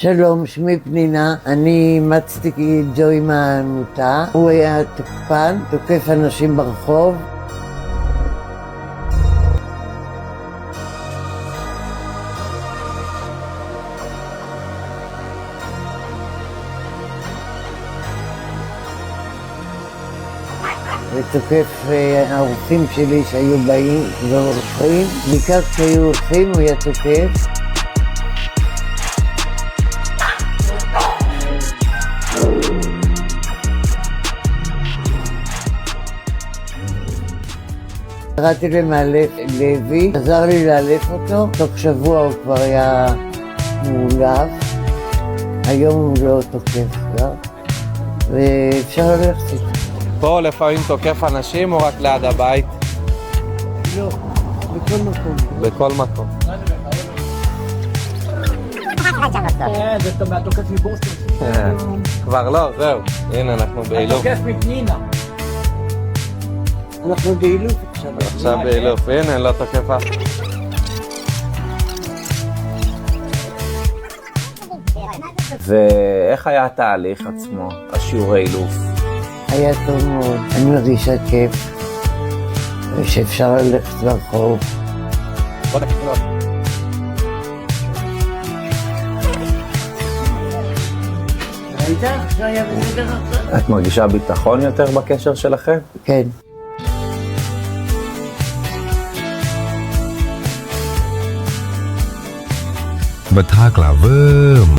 שלום, שמי פנינה, אני מצתי ג'וי מהעמותה. הוא היה תוקפן, תוקף אנשים ברחוב. ותוקף הרופאים שלי שהיו באים ורופאים. בעיקר כשהיו הולכים הוא היה תוקף. קראתי למאלף לוי, עזר לי לאלף אותו, תוך שבוע הוא כבר היה מאולף, היום הוא לא תוקף כבר, ואפשר ללכת איתו. פה לפעמים תוקף אנשים או רק ליד הבית? לא, בכל מקום. בכל מקום. זה מהתוקף מבוסטון. כבר לא, זהו. הנה אנחנו באילוף. התוקף מפנינה. אנחנו באילוף עכשיו. עכשיו באילוף. הנה, לא תוקף אף. ואיך היה התהליך עצמו, השיעורי אילוף? היה טוב מאוד, אני מרגישה כיף, שאפשר ללכת ברחוב. בוא נקרא. ראית? עכשיו היה בסדר עכשיו? את מרגישה ביטחון יותר בקשר שלכם? כן.บะทากลาเวิร์ม